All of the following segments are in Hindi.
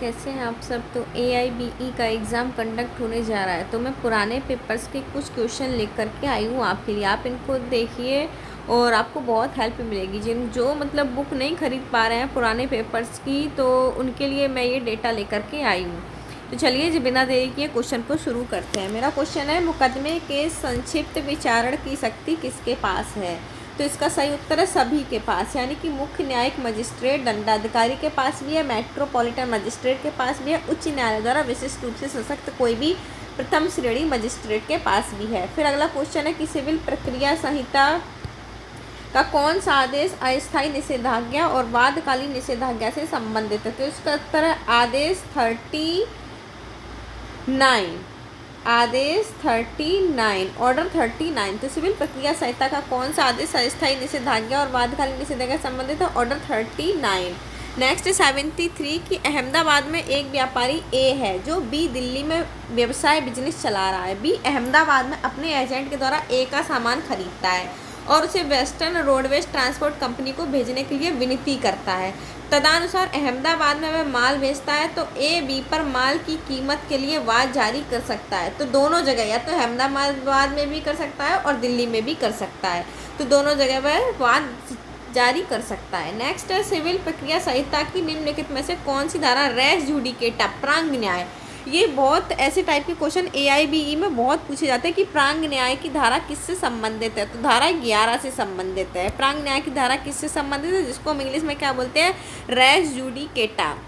कैसे हैं आप सब। तो AIBE का एग्ज़ाम कंडक्ट होने जा रहा है, तो मैं पुराने पेपर्स के कुछ क्वेश्चन लेकर के आई हूँ आपके लिए। आप इनको देखिए और आपको बहुत हेल्प मिलेगी। जो मतलब बुक नहीं ख़रीद पा रहे हैं पुराने पेपर्स की, तो उनके लिए मैं ये डेटा लेकर के आई हूँ। तो चलिए जी बिना देरी किए क्वेश्चन को शुरू करते हैं। मेरा क्वेश्चन है, मुकदमे के संक्षिप्त विचारण की शक्ति किसके पास है। तो इसका सही उत्तर है सभी के पास, यानी कि मुख्य न्यायिक मजिस्ट्रेट दंडाधिकारी के पास भी है, मेट्रोपॉलिटन मजिस्ट्रेट के पास भी है, उच्च न्यायालय द्वारा विशिष्ट रूप से सशक्त कोई भी प्रथम श्रेणी मजिस्ट्रेट के पास भी है। फिर अगला क्वेश्चन है कि सिविल प्रक्रिया संहिता का कौन सा आदेश अस्थायी निषेधाज्ञा और बाध्यकालीन निषेधाज्ञा से संबंधित है। तो इसका उत्तर है आदेश 39, आदेश 39, ऑर्डर 39। तो सिविल प्रक्रिया संहिता का कौन सा आदेश अस्थायी निषेधाज्ञा और बाध्यकालीन निषेधाज्ञा से संबंधित है, ऑर्डर 39। नेक्स्ट 73 की अहमदाबाद में एक व्यापारी ए है जो बी दिल्ली में व्यवसाय बिजनेस चला रहा है। बी अहमदाबाद में अपने एजेंट के द्वारा ए का सामान खरीदता है और उसे वेस्टर्न रोडवेज ट्रांसपोर्ट कंपनी को भेजने के लिए विनती करता है। तदनुसार अहमदाबाद में वह माल भेजता है तो ए बी पर माल की कीमत के लिए वाद जारी कर सकता है। तो दोनों जगह, या तो अहमदाबाद में भी कर सकता है और दिल्ली में भी कर सकता है, तो दोनों जगह वह वाद जारी कर सकता है। नेक्स्ट है, सिविल प्रक्रिया संहिता की निम्नलिखित में से कौन सी धारा रेस जुडिकेटा प्रांग न्याय। ये बहुत ऐसे टाइप के क्वेश्चन AIBE में बहुत पूछे जाते हैं कि प्रांग न्याय की धारा किससे संबंधित है। तो धारा 11 से संबंधित है। प्रांग न्याय की धारा किससे संबंधित है, जिसको हम इंग्लिश में क्या बोलते हैं, रेस जुडिकेटा।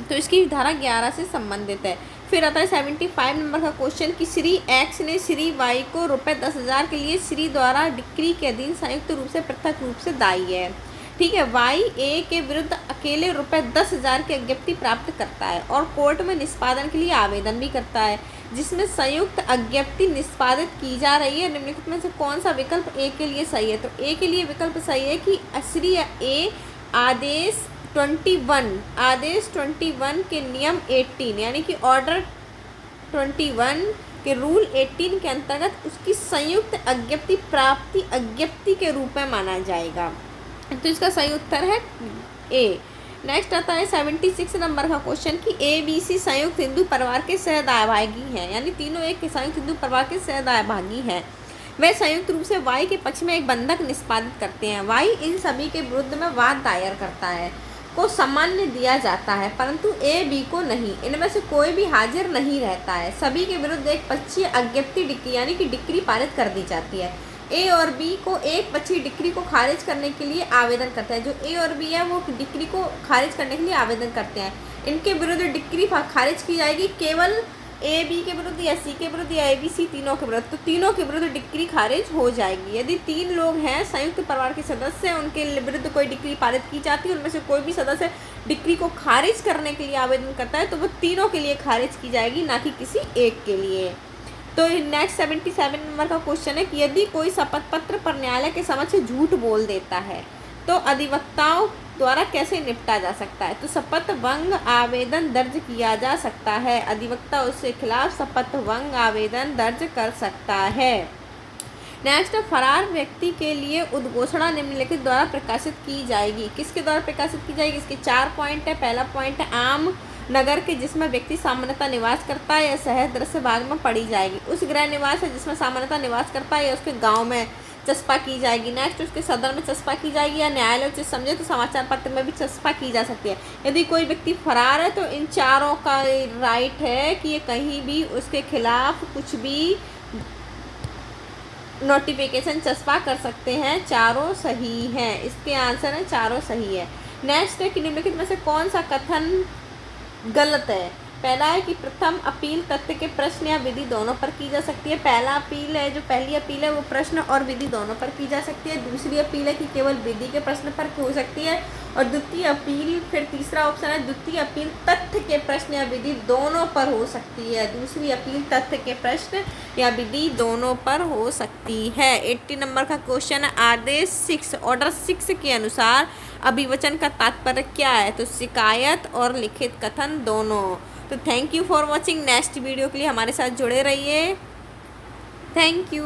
तो इसकी धारा 11 से संबंधित है। फिर आता है 75 नंबर का क्वेश्चन कि श्री एक्स ने श्री वाई को रुपये 10,000 के लिए श्री द्वारा डिक्री के अधीन संयुक्त रूप से पृथक रूप से दायी है। ठीक है, वाई ए के विरुद्ध अकेले रुपये 10,000 की अज्ञप्ति प्राप्त करता है और कोर्ट में निष्पादन के लिए आवेदन भी करता है, जिसमें संयुक्त अज्ञप्ति निष्पादित की जा रही है। निम्नलिखित में से कौन सा विकल्प ए के लिए सही है। तो ए के लिए विकल्प सही है कि श्री ए आदेश 21 के नियम 18 यानी कि ऑर्डर 21 के रूल 18 के अंतर्गत उसकी संयुक्त अज्ञप्ति प्राप्ति अज्ञप्ति के रूप में माना जाएगा। तो इसका सही उत्तर है ए। नेक्स्ट आता है 76 नंबर का क्वेश्चन कि ABC संयुक्त हिंदू परिवार के सहदायभागी हैं, यानी तीनों एक संयुक्त हिंदू परिवार के सहदायभागी हैं। वे संयुक्त रूप से वाई के पक्ष में एक बंधक निष्पादित करते हैं। वाई इन सभी के विरुद्ध में वाद दायर करता है को सामान्य दिया जाता है, परंतु ए बी को नहीं। इनमें से कोई भी हाजिर नहीं रहता है। सभी के विरुद्ध एक पक्षीय अज्ञप्ति डिक्री यानी कि डिक्री पारित कर दी जाती है। ए और बी को एक पक्षीय डिक्री को खारिज करने के लिए आवेदन करता है। जो ए और बी है वो डिक्री को खारिज करने के लिए आवेदन करते हैं। इनके विरुद्ध डिक्री खारिज की जाएगी केवल ए बी के विरुद्ध या सी के विरुद्ध या ABC तीनों के विरुद्ध। तो तीनों के विरुद्ध डिक्री खारिज हो जाएगी। यदि 3 लोग हैं संयुक्त परिवार के सदस्य, उनके विरुद्ध कोई डिक्री पारित की जाती है, उनमें से कोई भी सदस्य डिक्री को खारिज करने के लिए आवेदन करता है, तो वो तीनों के लिए खारिज की जाएगी, ना कि किसी एक के लिए। तो नेक्स्ट 77 नंबर का क्वेश्चन है कि यदि कोई शपथ पत्र पर न्यायालय के समक्ष झूठ बोल देता है तो अधिवक्ताओं द्वारा कैसे निपटा जा सकता है। तो शपथ भंग आवेदन दर्ज किया जा सकता है। अधिवक्ता उसके खिलाफ शपथ भंग आवेदन दर्ज कर सकता है। नेक्स्ट, फरार व्यक्ति के लिए उद्घोषणा निम्नलिखित द्वारा प्रकाशित की जाएगी। किसके द्वारा प्रकाशित की जाएगी, इसके 4 पॉइंट है। पहला पॉइंट है, आम नगर के जिसमें व्यक्ति सामान्यतः निवास करता है या शहर दृश्य भाग में पड़ी जाएगी। उस गृह निवास है जिसमें सामान्यतः निवास करता है या उसके गांव में चस्पा की जाएगी। नेक्स्ट, उसके सदन में चस्पा की जाएगी या न्यायालय उचित समझे तो समाचार पत्र में भी चस्पा की जा सकती है। यदि कोई व्यक्ति फरार है तो इन चारों का राइट है कि ये कहीं भी उसके खिलाफ कुछ भी नोटिफिकेशन चस्पा कर सकते हैं। चारों सही हैं, इसके आंसर है चारों सही है। नेक्स्ट है कि निम्नलिखित में से कौन सा कथन गलत है। पहला है कि प्रथम अपील तथ्य के प्रश्न या विधि दोनों पर की जा सकती है। पहला अपील है, जो पहली अपील है वो प्रश्न और विधि दोनों पर की जा सकती है। दूसरी अपील है कि केवल विधि के प्रश्न पर हो सकती है। और द्वितीय अपील, फिर तीसरा ऑप्शन है द्वितीय अपील तथ्य के प्रश्न या विधि दोनों पर हो सकती है। दूसरी अपील तथ्य के प्रश्न या विधि दोनों पर हो सकती है। 80 नंबर का क्वेश्चन है, आदेश 6 ऑर्डर 6 के अनुसार अभिवचन का तात्पर्य क्या है। तो शिकायत और लिखित कथन दोनों। तो thank you for watching. Next video के लिए हमारे साथ जुड़े रहिए। Thank you.